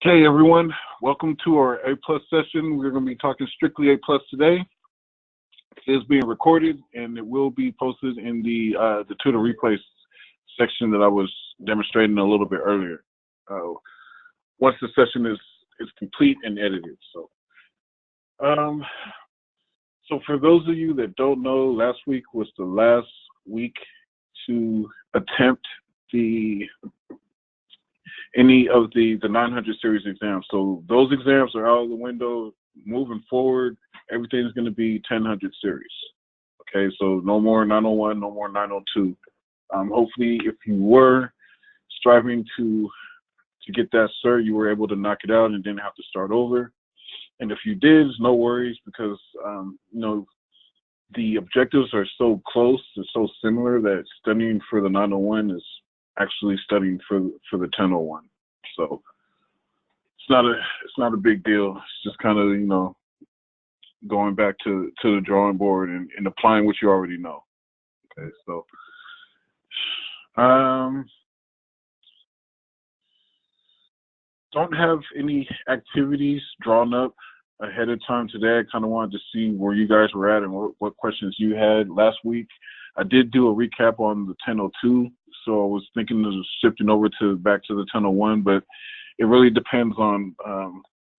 Hey everyone, welcome to our A plus session. We're going to be talking strictly A plus today. It is being recorded and it will be posted in the tutor replays section that I was demonstrating a little bit earlier. Once the session is complete and edited. Um, so for those of you that don't know, last week was the last week to attempt any of the 900 series exams. So those exams are out of the window. Moving forward, everything's going to be 1000 series. Okay, so no more 901, no more 902. Hopefully, if you were striving to get that cert, you were able to knock it out and didn't have to start over. And if you did, no worries, because the objectives are so close and so similar that studying for the 901 is actually studying for the 1001. So it's not a big deal. It's just kind of going back to the drawing board and applying what you already know. Okay, so don't have any activities drawn up ahead of time today. I kind of wanted to see where you guys were at and what questions you had last week. I did do a recap on the 1002, so I was thinking of shifting over back to the 1001, but it really depends on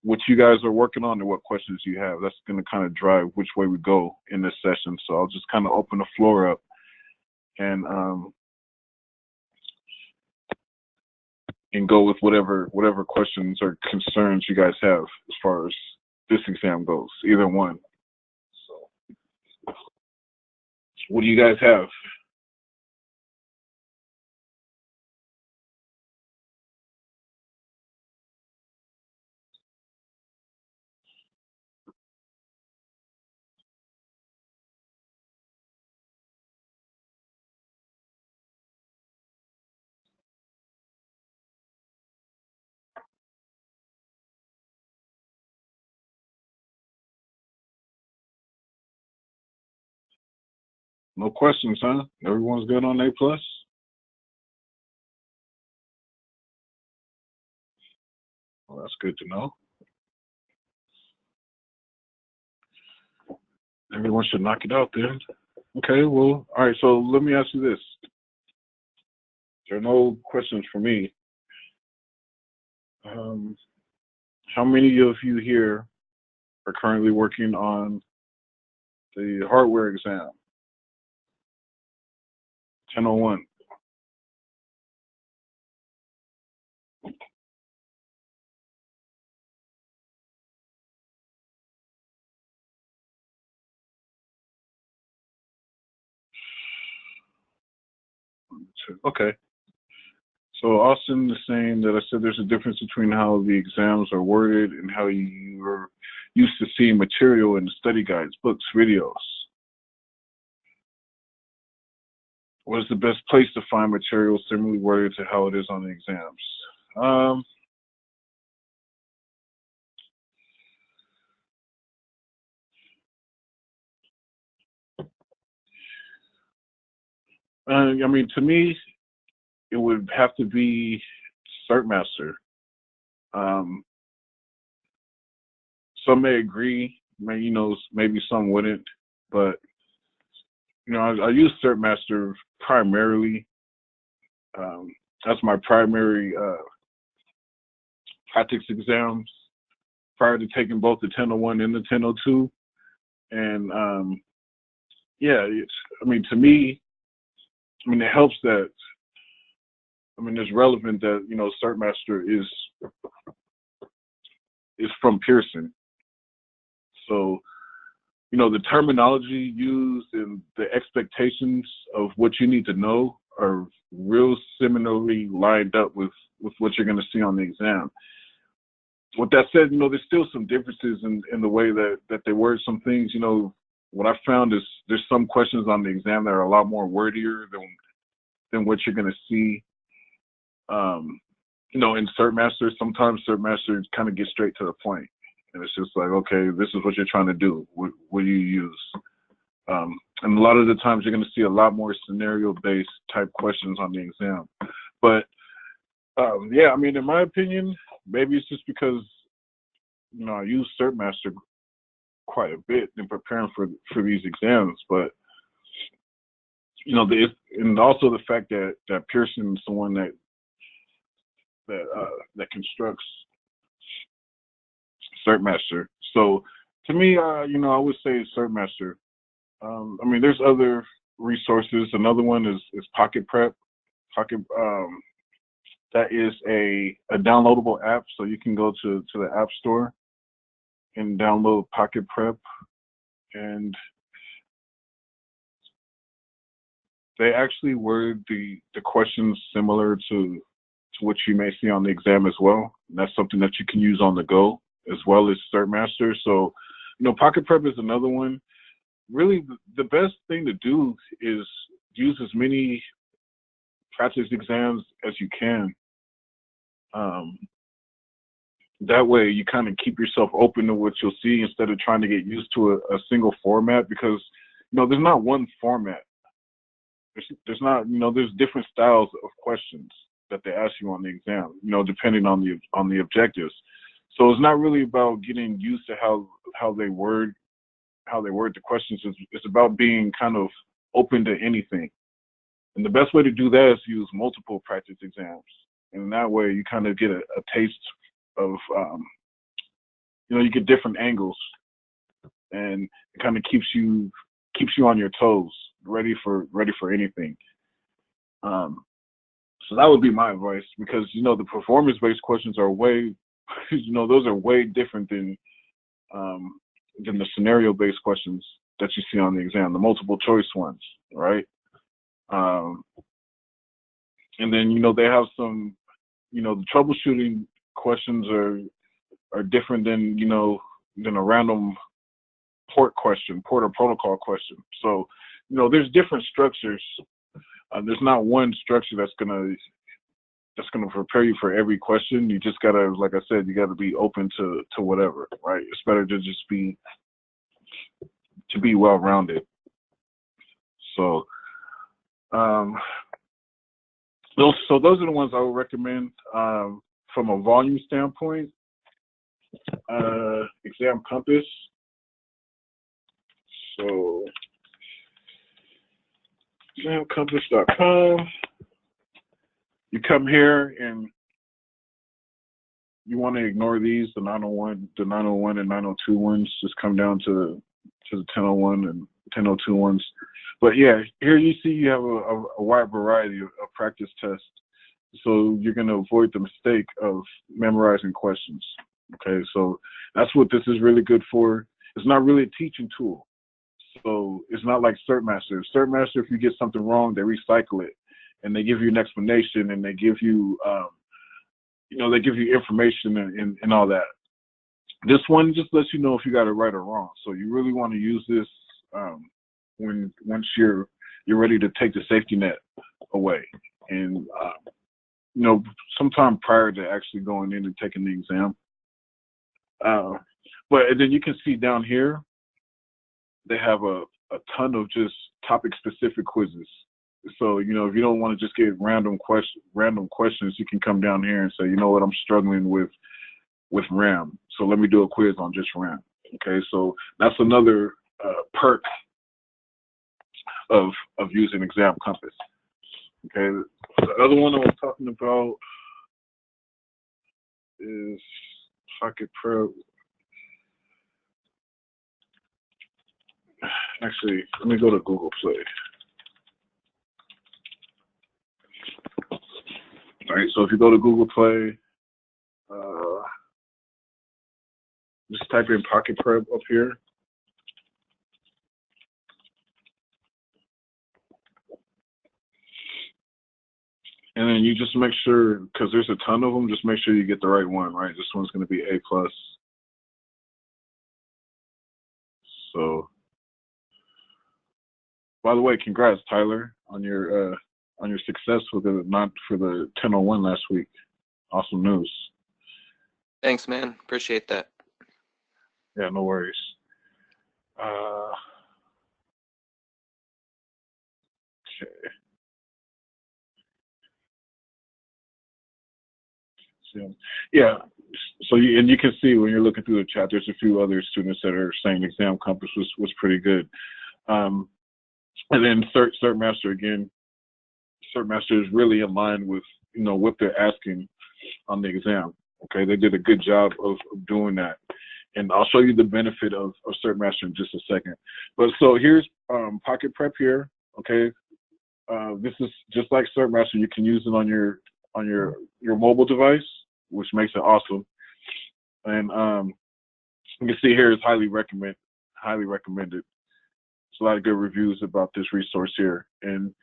what you guys are working on and what questions you have. That's going to kind of drive which way we go in this session. So I'll just kind of open the floor up and go with whatever questions or concerns you guys have as far as this exam goes, either one. So what do you guys have? No questions, huh? Everyone's good on A plus? Well, that's good to know. Everyone should knock it out then. Okay, well, all right, so let me ask you this. There are no questions for me. How many of you here are currently working on the hardware exam? 1001. Okay. So Austin is saying that I said there's a difference between how the exams are worded and how you're used to seeing material in the study guides, books, videos. What is the best place to find material similarly worded to how it is on the exams? I mean, to me, it would have to be CertMaster. Some may agree, maybe some wouldn't, but I use CertMaster primarily. That's my primary practice exams prior to taking both the 1001 and the 1002. And yeah, to me, it helps that, it's relevant that, CertMaster is from Pearson. So, the terminology used and the expectations of what you need to know are real similarly lined up with what you're going to see on the exam. With that said, there's still some differences in the way that they word some things. What I found is there's some questions on the exam that are a lot more wordier than what you're going to see, in CertMaster. Sometimes CertMaster kind of gets straight to the point. And it's just like, okay, this is what you're trying to do. What do you use? And a lot of the times you're going to see a lot more scenario-based type questions on the exam. But, yeah, in my opinion, maybe it's just because I use CertMaster quite a bit in preparing for these exams, but and also the fact that Pearson is someone that constructs CertMaster. So to me, I would say CertMaster. I mean, there's other resources. Another one is Pocket Prep. Pocket that is a downloadable app, so you can go to the App Store and download Pocket Prep, and they actually word the questions similar to what you may see on the exam as well. And that's something that you can use on the go as well as CertMaster. So, Pocket Prep is another one. Really, the best thing to do is use as many practice exams as you can. That way you kind of keep yourself open to what you'll see instead of trying to get used to a single format, because there's not one format. There's not, there's different styles of questions that they ask you on the exam, depending on the objectives. So it's not really about getting used to how they word the questions. It's about being kind of open to anything. And the best way to do that is use multiple practice exams. And in that way, you kind of get a taste of, you get different angles, and it kind of keeps you on your toes, ready for anything. So that would be my advice, because the performance-based questions are way, those are way different than the scenario-based questions that you see on the exam, the multiple choice ones, right? And then they have some, the troubleshooting questions are different than than a random port or protocol question. So there's different structures. There's not one structure that's gonna prepare you for every question. You just gotta, like I said, you gotta be open to whatever, right? It's better to just be well-rounded. So those are the ones I would recommend. From a volume standpoint, Exam Compass. So examcompass.com. You come here and you want to ignore these, the 901 and 902 ones. Just come down to the 1001 and 1002 ones. But yeah, here you see you have a wide variety of practice tests. So you're going to avoid the mistake of memorizing questions. Okay, so that's what this is really good for. It's not really a teaching tool. So it's not like CertMaster. CertMaster, if you get something wrong, they recycle it, and they give you an explanation, and they give you, they give you information and all that. This one just lets you know if you got it right or wrong. So you really want to use this once you're ready to take the safety net away, and sometime prior to actually going in and taking the exam. But then you can see down here, they have a ton of just topic-specific quizzes. So, if you don't want to just get random questions, you can come down here and say, you know what, I'm struggling with RAM. So let me do a quiz on just RAM. Okay, so that's another perk of using Exam Compass. Okay, the other one I was talking about is Pocket Prep. Actually, let me go to Google Play. All right, so if you go to Google Play, just type in Pocket Prep up here. And then you just make sure, because there's a ton of them, just make sure you get the right one, right? This one's going to be A+. So, by the way, congrats, Tyler, on your success for the 1001 last week. Awesome news. Thanks, man. Appreciate that. Yeah, no worries. Okay. Yeah. So you can see when you're looking through the chat, there's a few other students that are saying Exam Compass was pretty good. And then Cert Master again. Cert Master is really in line with what they're asking on the exam. Okay, they did a good job of doing that, and I'll show you the benefit of Cert Master in just a second. But so here's Pocket Prep here. Okay, this is just like Cert Master. You can use it on your mobile device, which makes it awesome. And you can see here is highly recommended. There's a lot of good reviews about this resource here, and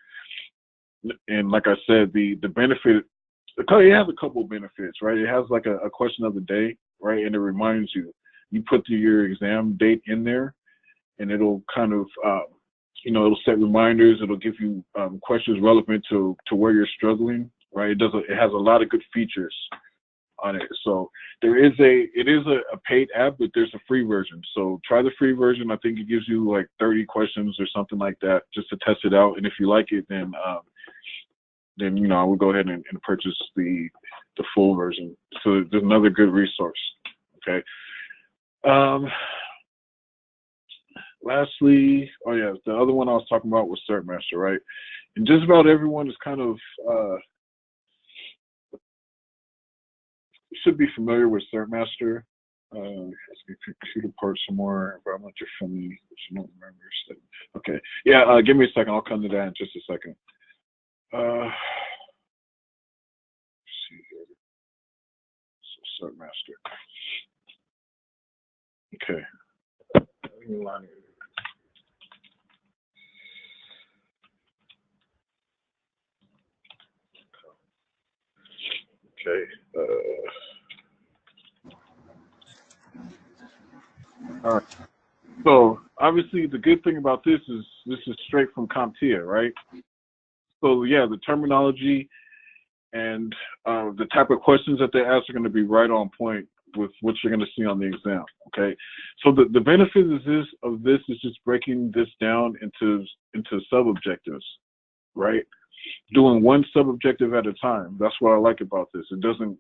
like I said, the benefit. It has a couple of benefits, right? It has like a question of the day, right? And it reminds you. You put your exam date in there, and it'll kind of, it'll set reminders. It'll give you questions relevant to where you're struggling, right? It has a lot of good features on it. So it is a paid app, but there's a free version. So try the free version. I think it gives you like 30 questions or something like that just to test it out. And if you like it, then I would go ahead and purchase the full version. So there's another good resource. Okay. Lastly, the other one I was talking about was Cert Master, right? And just about everyone is kind of should be familiar with Cert Master. Computer parts some more environmental friendly, which you don't remember. Okay. Yeah, give me a second. I'll come to that in just a second. Let's see here. So Cert Master. Okay. Okay. All right. So obviously the good thing about this is straight from CompTIA, right? So yeah, the terminology and the type of questions that they ask are going to be right on point with what you're going to see on the exam. Okay. So the benefit of this is just breaking this down into sub-objectives, right? Doing one sub-objective at a time. That's what I like about this. It doesn't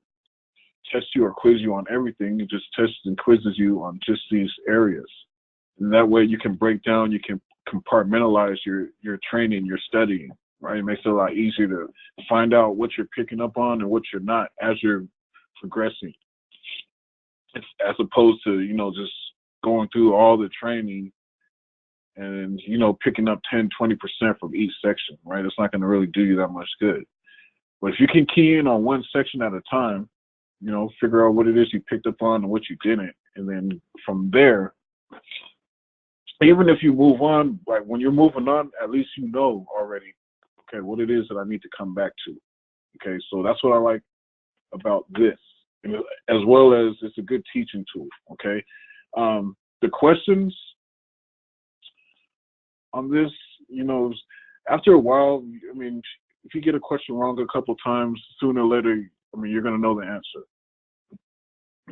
test you or quiz you on everything. It just tests and quizzes you on just these areas. And that way you can break down, you can compartmentalize your training, your studying, right? It makes it a lot easier to find out what you're picking up on and what you're not as you're progressing. As opposed to, just going through all the training and, picking up 10, 20% from each section, right? It's not going to really do you that much good. But if you can key in on one section at a time, figure out what it is you picked up on and what you didn't. And then from there, even if you move on, like when you're moving on, at least you know already, okay, what it is that I need to come back to. Okay, so that's what I like about this, as well as it's a good teaching tool. Okay, the questions on this, after a while, if you get a question wrong a couple times, sooner or later, you're going to know the answer.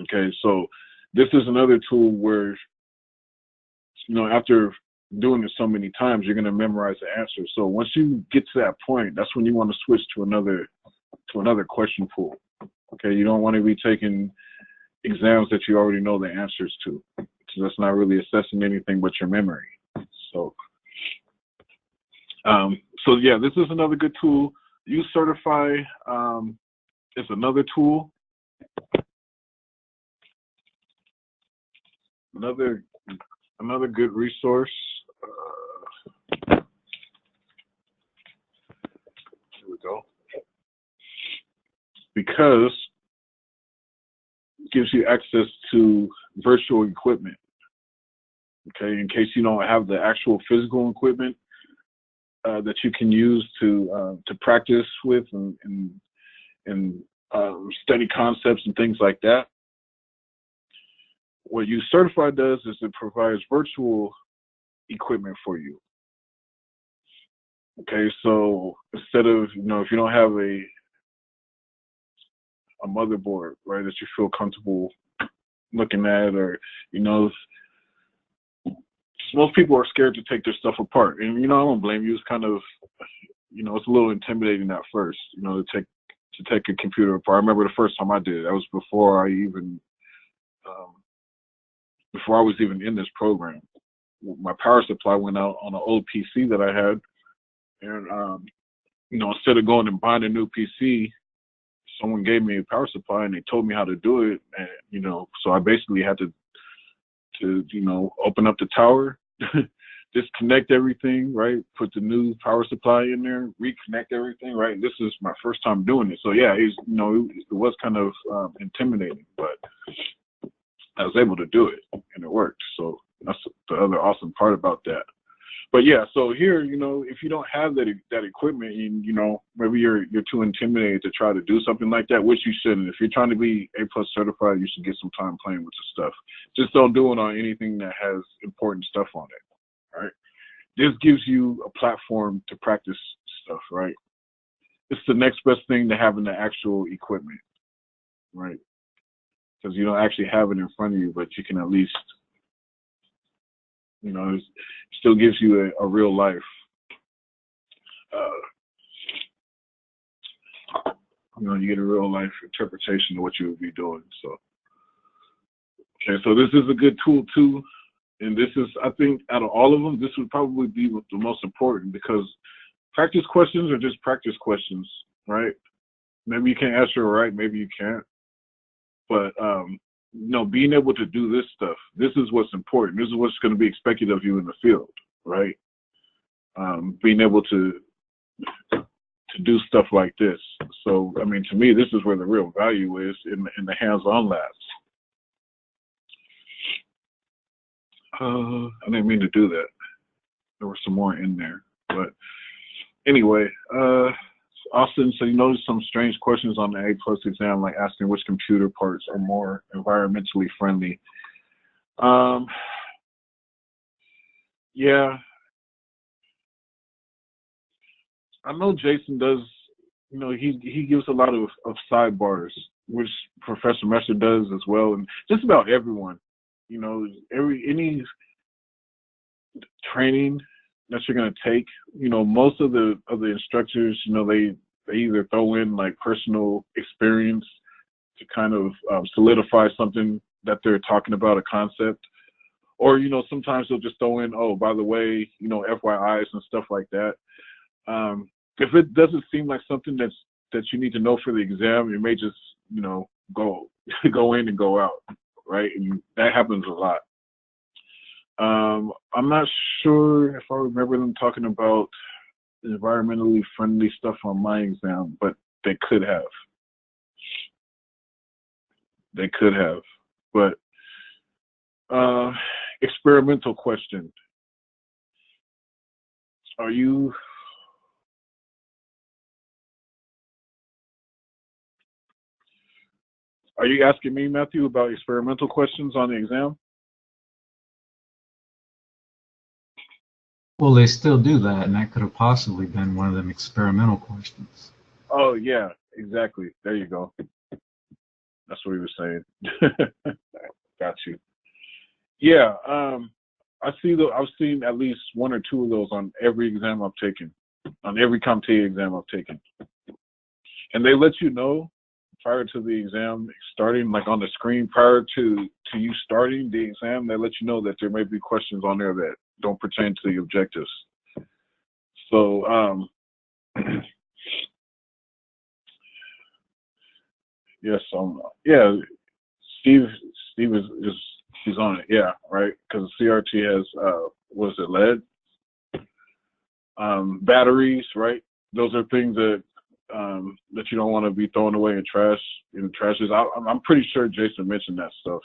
Okay, so this is another tool where, after doing it so many times, you're going to memorize the answer. So once you get to that point, that's when you want to switch to another question pool. Okay, you don't want to be taking exams that you already know the answers to. So that's not really assessing anything but your memory. So yeah, this is another good tool. UCertify is another tool. Another good resource. Here we go. Because it gives you access to virtual equipment. Okay, in case you don't have the actual physical equipment that you can use to practice with and study concepts and things like that. What UCertify does is it provides virtual equipment for you. Okay, so instead of, if you don't have a motherboard, right, that you feel comfortable looking at, or, most people are scared to take their stuff apart. And, I don't blame you. It's kind of, it's a little intimidating at first, to to take a computer apart. I remember the first time I did it. That was before I was even in this program. My power supply went out on an old PC that I had, and instead of going and buying a new PC, someone gave me a power supply and they told me how to do it. And so I basically had to open up the tower, disconnect everything, right? Put the new power supply in there, reconnect everything, right? This is my first time doing it, so yeah, it was kind of intimidating, but I was able to do it and it worked. So that's the other awesome part about that. But yeah, so here, if you don't have that equipment, and maybe you're too intimidated to try to do something like that, which you shouldn't. If you're trying to be A+ certified, you should get some time playing with the stuff. Just don't do it on anything that has important stuff on it, right? This gives you a platform to practice stuff, right? It's the next best thing to having the actual equipment, right? Because you don't actually have it in front of you, but you can at least, it still gives you a real life, you get a real life interpretation of what you would be doing. So, okay, so this is a good tool too. And this is, I think, out of all of them, this would probably be the most important, because practice questions are just practice questions, right? Maybe you can answer it right, maybe you can't. But, being able to do this stuff, this is what's important. This is what's going to be expected of you in the field, right? Being able to do stuff like this. So, I mean, to me, this is where the real value is, in the hands-on labs. I didn't mean to do that. There were some more in there. But anyway, Austin, so you noticed some strange questions on the A+ exam, like asking which computer parts are more environmentally friendly. Yeah. I know Jason does, he gives a lot of sidebars, which Professor Messer does as well, and just about everyone. Any training that you're going to take, most of the instructors, they either throw in like personal experience to kind of solidify something that they're talking about, a concept, or sometimes they'll just throw in, oh, by the way, FYIs and stuff like that. If it doesn't seem like something that you need to know for the exam, you may just go in and go out, right? And that happens a lot. I'm not sure if I remember them talking about environmentally friendly stuff on my exam, but they could have. They could have. But experimental question. Are you asking me, Matthew, about experimental questions on the exam? Well, they still do that, and that could have possibly been one of them experimental questions. Oh, yeah, exactly. There you go. That's what he was saying. Got you. Yeah, I've seen at least one or two of those on every exam I've taken, on every CompTIA exam I've taken. And they let you know prior to the exam starting, like on the screen prior to you starting the exam, they let you know that there may be questions on there that don't pertain to the objectives. So, yes, yeah, Steve is he's on it, yeah, right? Because CRT has what is it, lead? Batteries, right? Those are things that you don't want to be throwing away in trashes. I'm pretty sure Jason mentioned that stuff.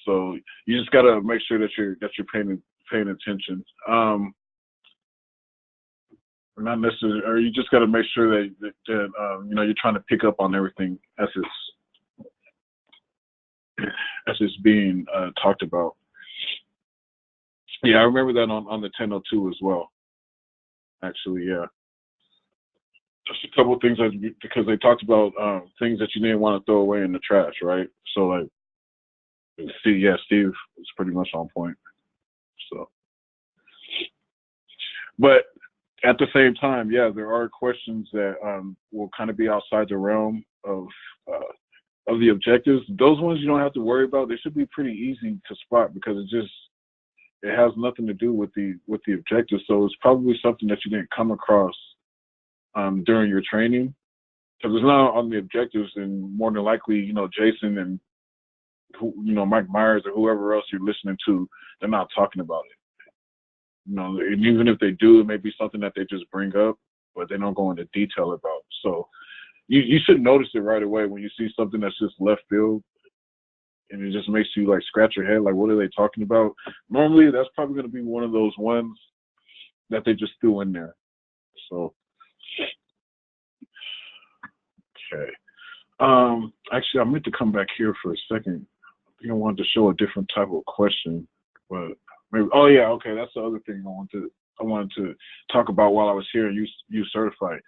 So you just gotta make sure that you're paying attention. Not necessarily, or you just gotta make sure that you're trying to pick up on everything as it's being talked about. Yeah, I remember that on the 1002 as well. Actually, yeah. Just a couple of things because they talked about things that you didn't want to throw away in the trash, right? So like, Steve is pretty much on point. So, but at the same time, yeah, there are questions that will kind of be outside the realm of the objectives. Those ones you don't have to worry about. They should be pretty easy to spot because it has nothing to do with the objectives. So it's probably something that you didn't come across during your training. Because it's not on the objectives, and more than likely, Jason and Mike Myers or whoever else you're listening to, they're not talking about it. And even if they do, it may be something that they just bring up, but they don't go into detail about. So you should notice it right away when you see something that's just left field, and it just makes you like scratch your head, like what are they talking about? Normally, that's probably going to be one of those ones that they just threw in there. So. Okay. Actually, I meant to come back here for a second. I think I wanted to show a different type of question, but maybe. Oh yeah, okay. That's the other thing I wanted to talk about while I was here. You certified.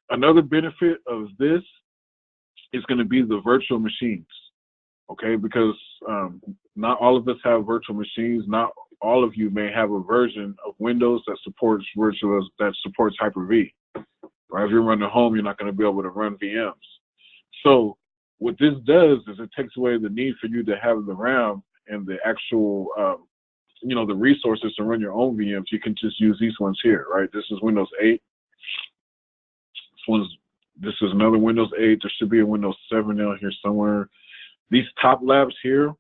Another benefit of this is going to be the virtual machines. Okay, because not all of us have virtual machines. Not all of you may have a version of Windows that supports Hyper-V. Right? If you're running home, you're not going to be able to run VMs. So what this does is it takes away the need for you to have the RAM and the actual, the resources to run your own VMs. You can just use these ones here, right? This is Windows 8. This is another Windows 8. There should be a Windows 7 down here somewhere. These top labs here,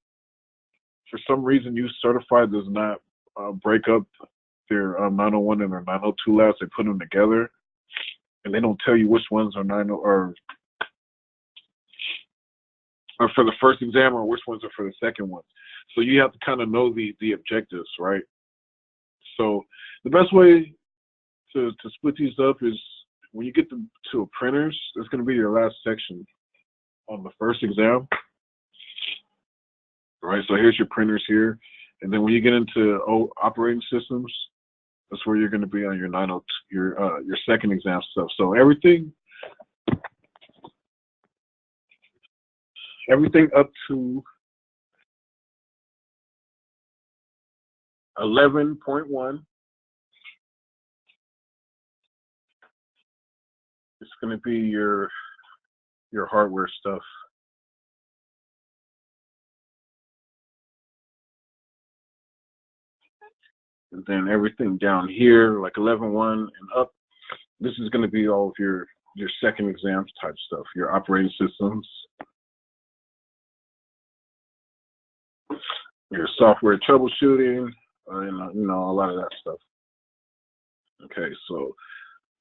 for some reason, U-Certified does not break up their 901 and their 902 labs. They put them together. And they don't tell you which ones are or for the first exam or which ones are for the second one. So you have to kind of know the objectives, right? So the best way to split these up is when you get to a printers, it's going to be your last section on the first exam. Right, so here's your printers here. And then when you get into operating systems, that's where you're going to be on your 902, your second exam stuff. So everything up to 11.1 is going to be your hardware stuff. And then everything down here, like 11.1 and up, this is going to be all of your second exam type stuff, your operating systems, your software troubleshooting, and a lot of that stuff. Okay, so,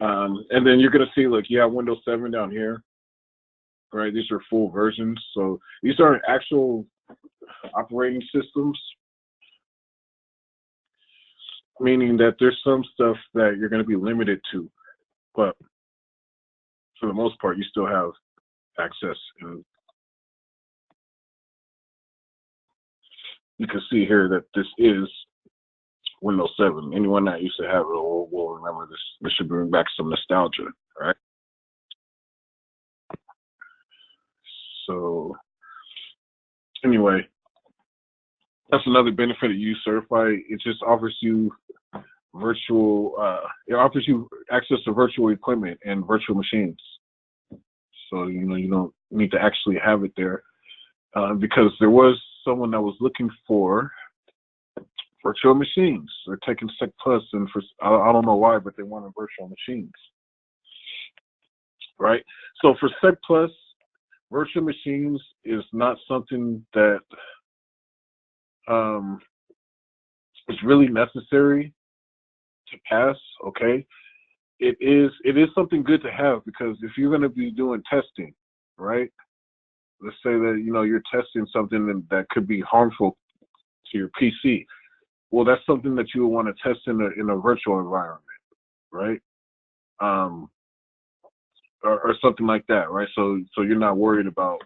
and then you're going to see, like, you have Windows 7 down here, right? These are full versions. So these aren't actual operating systems, meaning that there's some stuff that you're going to be limited to, but for the most part, you still have access. And you can see here that this is Windows 7. Anyone that used to have it will remember this. This should bring back some nostalgia, right? So anyway, that's another benefit of U-Certify. It just offers you it offers you access to virtual equipment and virtual machines. So, you don't need to actually have it there because there was someone that was looking for virtual machines. They're taking Sec Plus, and I don't know why, but they wanted virtual machines, right? So for Sec Plus, virtual machines is not something that is really necessary to pass, okay? It is something good to have because if you're going to be doing testing, right? Let's say that, you're testing something that could be harmful to your PC. Well, that's something that you would want to test in a virtual environment, right? Or something like that, right? So you're not worried about,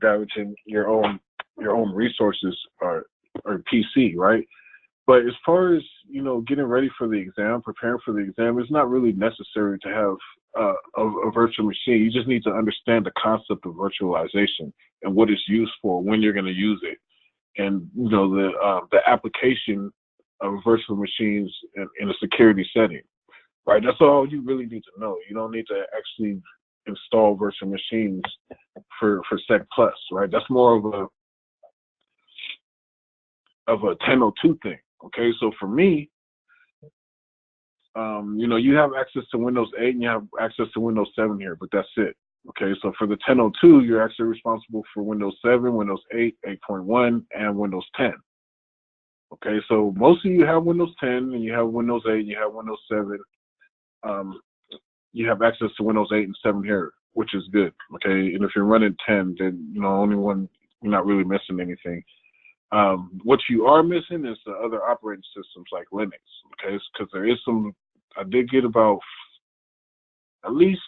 damaging your own resources or PC, right? But as far as, getting ready for the exam, preparing for the exam, it's not really necessary to have a virtual machine. You just need to understand the concept of virtualization and what it's used for, when you're going to use it, and the application of virtual machines in a security setting. right? That's all you really need to know. You don't need to actually install virtual machines for Sec Plus, right? That's more of a 10.02 thing. Okay, so for me, you have access to Windows 8 and you have access to Windows 7 here, but that's it. Okay, so for the 10.02, you're actually responsible for Windows 7, Windows 8, 8.1, and Windows 10. Okay, so most of you have Windows 10 and you have Windows 8 and you have Windows 7. You have access to Windows 8 and 7 here, which is good. Okay, and if you're running 10, then only one, you're not really missing anything. What you are missing is the other operating systems like Linux. Okay, because there is some. I did get about at least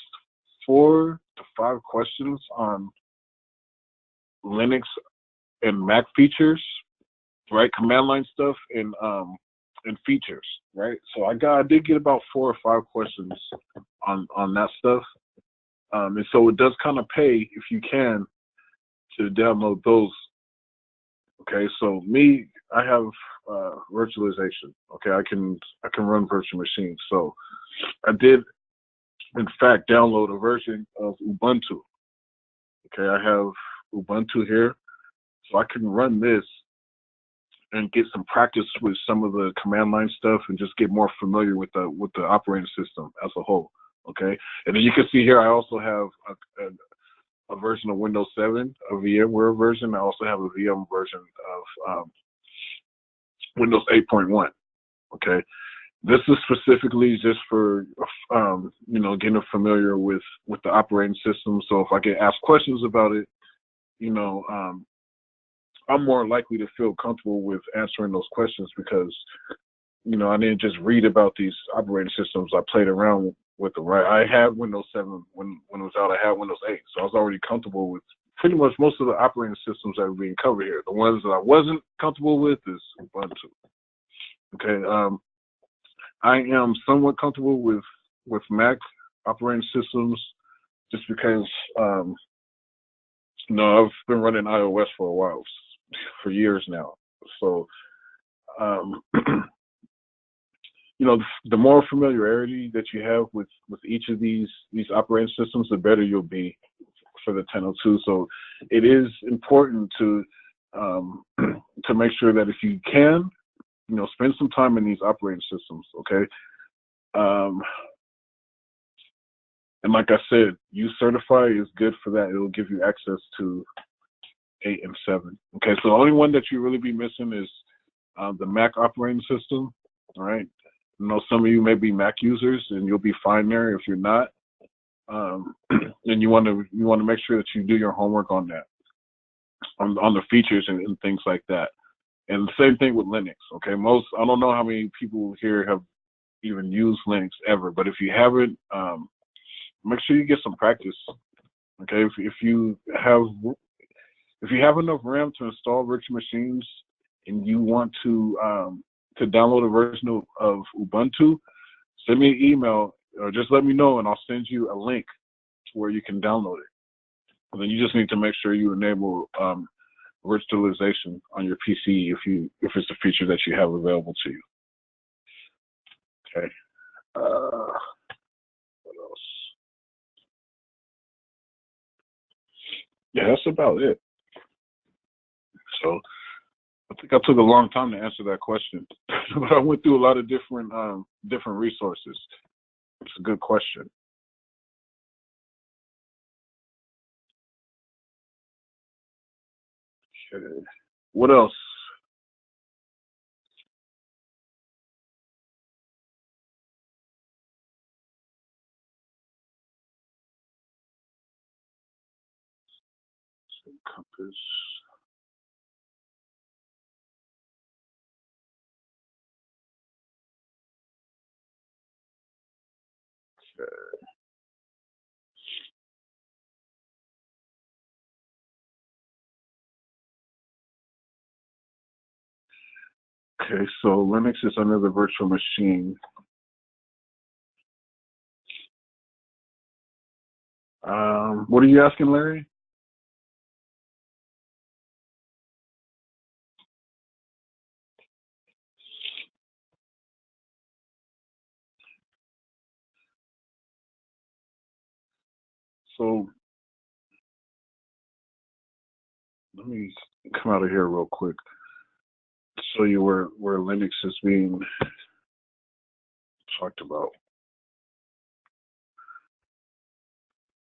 4 to 5 questions on Linux and Mac features, right? Command line stuff and features, right? So I did get about 4 or 5 questions on that stuff, and so it does kind of pay if you can to download those. Okay, so me, I have virtualization. Okay, I can run virtual machines. So I did, in fact, download a version of Ubuntu. Okay, I have Ubuntu here, so I can run this and get some practice with some of the command line stuff and just get more familiar with the operating system as a whole. Okay, and then you can see here I also have a version of Windows 7, a VMware version. I also have a VM version of Windows 8.1. Okay, this is specifically just for getting familiar with the operating system. So if I get asked questions about it, I'm more likely to feel comfortable with answering those questions because I didn't just read about these operating systems. I played around with them, right? I had Windows 7 when it was out. I had Windows 8, so I was already comfortable with pretty much most of the operating systems that are being covered here. The ones that I wasn't comfortable with is Ubuntu. Okay, I am somewhat comfortable with Mac operating systems just because I've been running iOS for a while, for years now. So the more familiarity that you have with each of these operating systems, the better you'll be for the 10.02. So it is important to make sure that if you can, spend some time in these operating systems. Okay. And like I said, uCertify is good for that. It'll give you access to 8 and 7. Okay. So the only one that you really be missing is the Mac operating system. All right. Some of you may be Mac users, and you'll be fine there. If you're not, then you want to make sure that you do your homework on that, on the features and things like that. And the same thing with Linux. Okay, I don't know how many people here have even used Linux ever, but if you haven't, make sure you get some practice. Okay, if you have enough RAM to install virtual machines and you want to download a version of Ubuntu, send me an email or just let me know and I'll send you a link to where you can download it. And then you just need to make sure you enable virtualization on your PC if it's a feature that you have available to you. Okay. What else? Yeah, that's about it. So I think I took a long time to answer that question, but I went through a lot of different resources. It's a good question. Okay. What else? Compass. Okay, so Linux is another virtual machine. What are you asking, Larry? So let me come out of here real quick to show you where Linux is being talked about.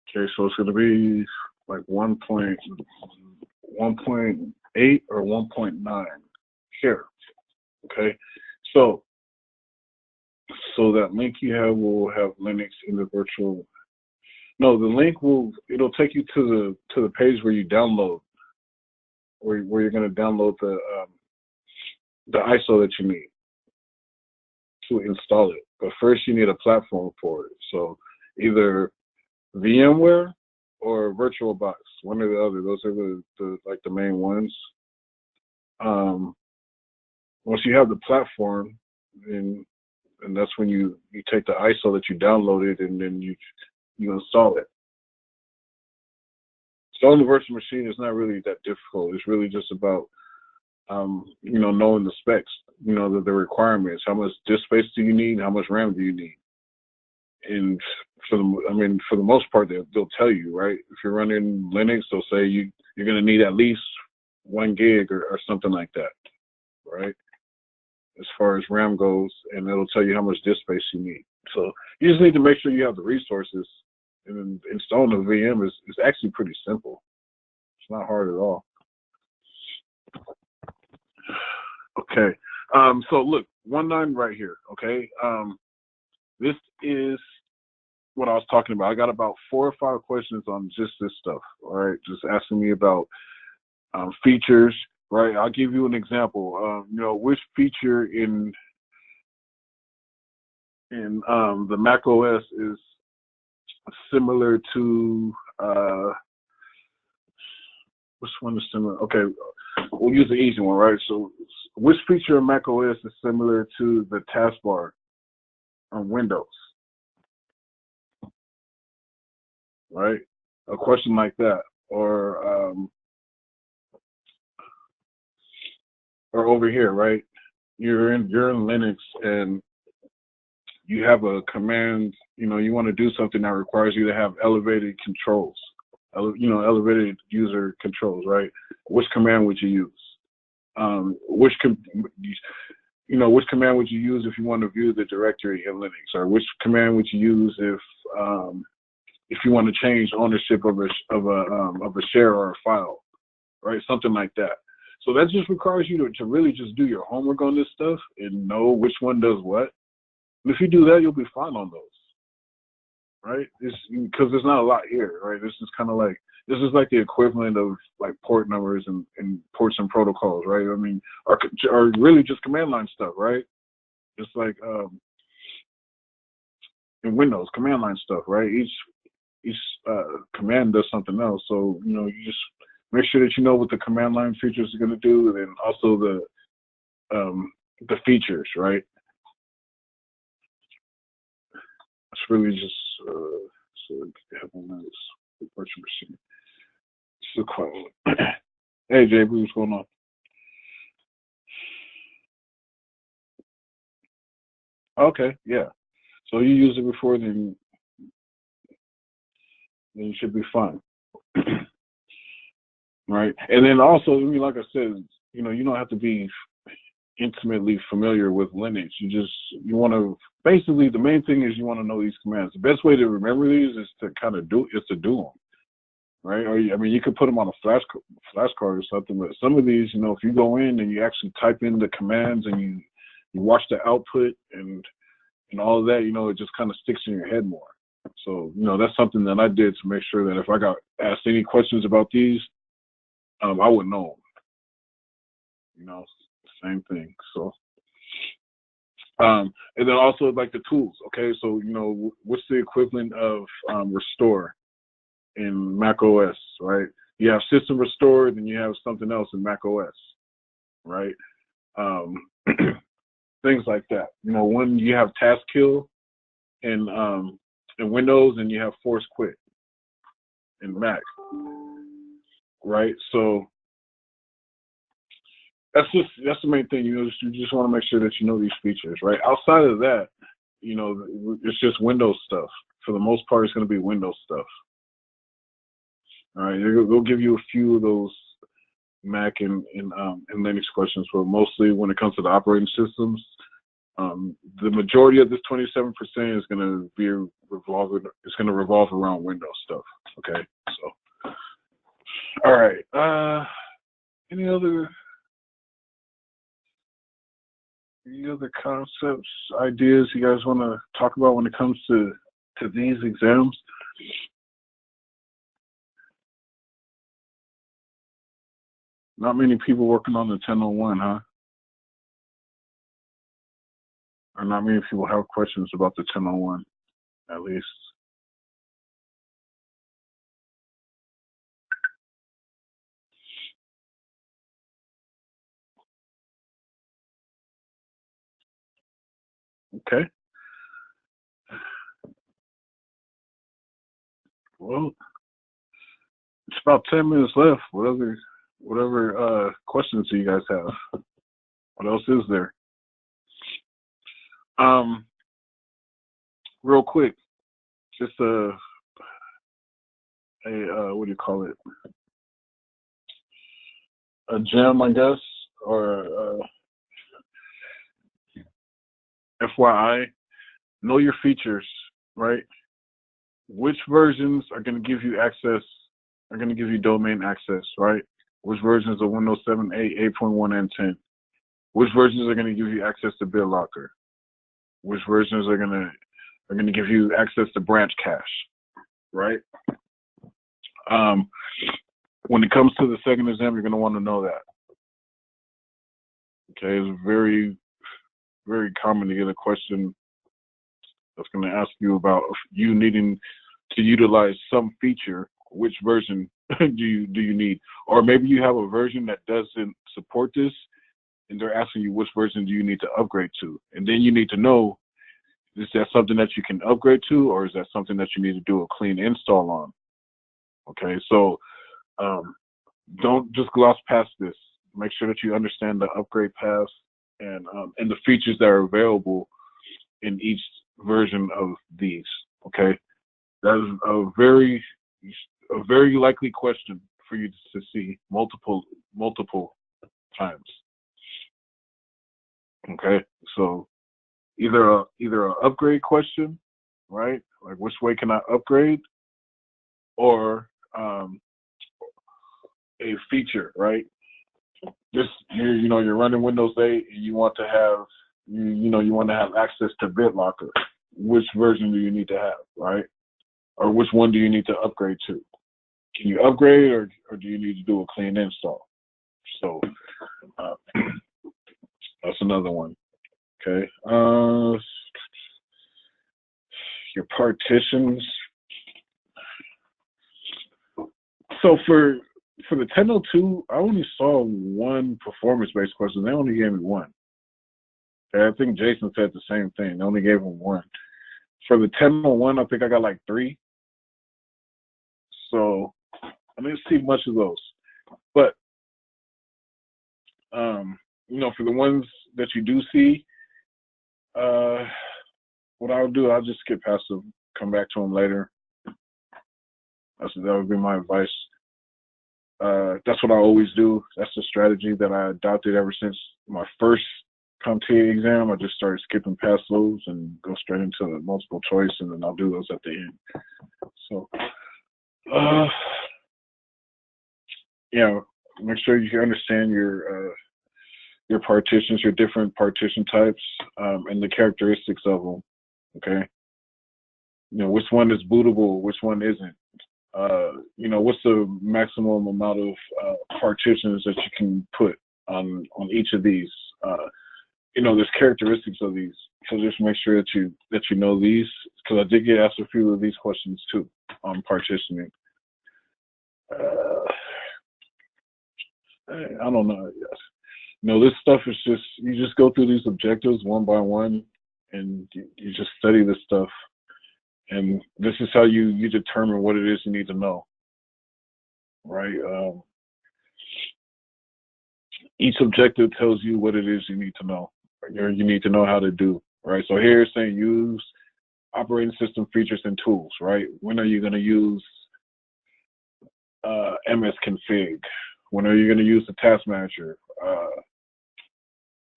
Okay, so it's going to be like 1.8 or 1.9 here. Okay, so that link you have will have Linux in the virtual. No, the link it'll take you to the page where you download, where you're going to download the ISO that you need to install it. But first, you need a platform for it. So either VMware or VirtualBox, one or the other. Those are the main ones. Once you have the platform, and that's when you take the ISO that you downloaded and then you install it. Installing the virtual machine is not really that difficult. It's really just about knowing the specs, the requirements. How much disk space do you need? How much RAM do you need? And for the most part, they'll tell you, right? If you're running Linux, they'll say you're going to need at least 1 gig or something like that, right? As far as RAM goes, and it'll tell you how much disk space you need. So you just need to make sure you have the resources. And installing a VM is actually pretty simple. It's not hard at all. Okay. So look, 1.9 right here. Okay. This is what I was talking about. I got about 4 or 5 questions on just this stuff. All right, just asking me about features. Right. I'll give you an example. Which feature in the Mac OS is similar to which one is similar? Okay, we'll use the easy one, right? So, which feature in Mac OS is similar to the taskbar on Windows? Right, a question like that, or over here, right? You're in Linux and you have a command. You want to do something that requires you to have elevated controls. Elevated user controls, right? Which command would you use? Which command would you use if you want to view the directory in Linux? Or which command would you use if you want to change ownership of a share or a file, right? Something like that. So that just requires you to really just do your homework on this stuff and know which one does what. And if you do that, you'll be fine on those. Right? Because there's not a lot here, right? This is like the equivalent of like port numbers and ports and protocols, right? I mean, are really just command line stuff, right? It's like in Windows, command line stuff, right? Each command does something else. So you just make sure that you know what the command line features are going to do, and then also the features, right? It's really just so have on this virtual machine. So quiet. Hey JB, what's going on? Okay, yeah. So you used it before, then you should be fine. Right? And then also, like I said, you don't have to be intimately familiar with Linux. You want to, basically the main thing is you want to know these commands. The best way to remember these is to do them, right? Or you could put them on a flashcard or something, but some of these, if you go in and you actually type in the commands and you watch the output and all of that, it just kind of sticks in your head more. So, that's something that I did to make sure that if I got asked any questions about these, I would know them. Same thing. So, and then also like the tools. Okay, so what's the equivalent of restore in Mac OS, right? You have system restore, then you have something else in Mac OS, right? Things like that. When you have task kill in Windows, and you have force quit in Mac, right? So that's the main thing. You just want to make sure that you know these features, right? Outside of that, it's just Windows stuff. For the most part, it's going to be Windows stuff. All right, they'll give you a few of those Mac and Linux questions, but mostly when it comes to the operating systems, the majority of this 27% is going to be revolve around Windows stuff. Okay, so all right. Any other concepts, ideas you guys want to talk about when it comes to these exams? Not many people working on the 1001, huh? Or not many people have questions about the 1001, at least. Okay. Well, it's about 10 minutes left. Whatever questions do you guys have? What else is there? Real quick, just a what do you call it? A gem, I guess, or FYI. Know your features, right? Which versions are going to give you access? Are going to give you domain access, right? Which versions of Windows 7, 8, 8.1, and 10? Which versions are going to give you access to BitLocker? Which versions are going to give you access to branch cache, right? When it comes to the second exam, you're going to want to know that. Okay, it's very, very common to get a question that's going to ask you about you needing to utilize some feature. Which version do you need? Or maybe you have a version that doesn't support this, and they're asking you which version do you need to upgrade to, and then you need to know, is that something that you can upgrade to, or is that something that you need to do a clean install on? Okay, so don't just gloss past this. Make sure that you understand the upgrade paths and the features that are available in each version of these. Okay, that is a very likely question for you to see multiple times. Okay, so either a upgrade question, right? Like which way can I upgrade, or a feature, right? Just you're running Windows 8 and you want to have you want to have access to BitLocker. Which version do you need to have, right? Or which one do you need to upgrade to? Can you upgrade, or do you need to do a clean install? So that's another one. Okay. Your partitions. So for the 1002, I only saw one performance-based question. They only gave me one. Okay, I think Jason said the same thing. They only gave him one. For the 1001, I think I got like 3. So I didn't see much of those. But for the ones that you do see, what I'll do, I'll just skip past them, come back to them later. That would be my advice. That's what I always do. That's the strategy that I adopted ever since my first CompTIA exam. I just started skipping past those and go straight into the multiple choice, and then I'll do those at the end. So, make sure you understand your partitions, your different partition types, and the characteristics of them. Okay. Which one is bootable, which one isn't. What's the maximum amount of partitions that you can put on each of these? There's characteristics of these. So just make sure that you know these, because I did get asked a few of these questions too on partitioning. I don't know. This stuff is just, you just go through these objectives one by one, and you just study this stuff. And this is how you determine what it is you need to know, right? Each objective tells you what it is you need to know, or you need to know how to do, right? So here it's saying use operating system features and tools, right? When are you going to use MS Config? When are you going to use the task manager?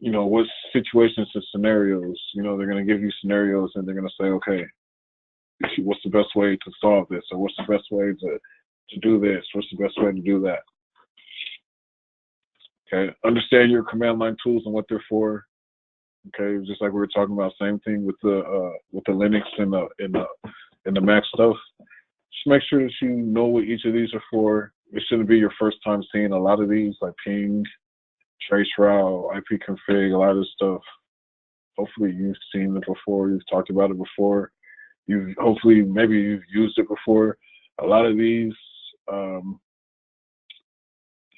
What situations and scenarios? They're going to give you scenarios and they're going to say, okay, what's the best way to solve this? Or what's the best way to do this? What's the best way to do that? Okay, understand your command line tools and what they're for. Okay, just like we were talking about, same thing with the Linux and the Mac stuff. Just make sure that you know what each of these are for. It shouldn't be your first time seeing a lot of these, like ping, traceroute, ipconfig, a lot of this stuff. Hopefully you've seen it before, you've talked about it before, maybe you've used it before. A lot of these, I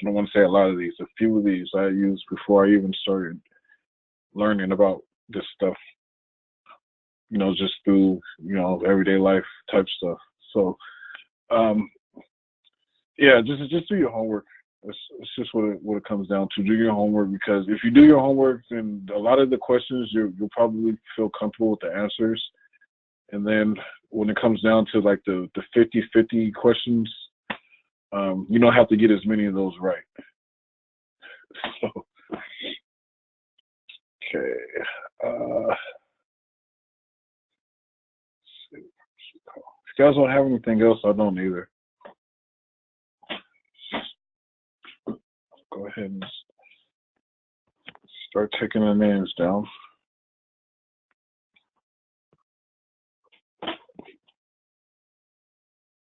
don't want to say a lot of these, a few of these I used before I even started learning about this stuff, just through, everyday life type stuff. So, yeah, just do your homework. It's just what it comes down to. Do your homework, because if you do your homework, then a lot of the questions you'll probably feel comfortable with the answers. And then when it comes down to like the 50-50 questions, you don't have to get as many of those right. So, okay. If you guys don't have anything else, I don't either. Go ahead and start taking the names down.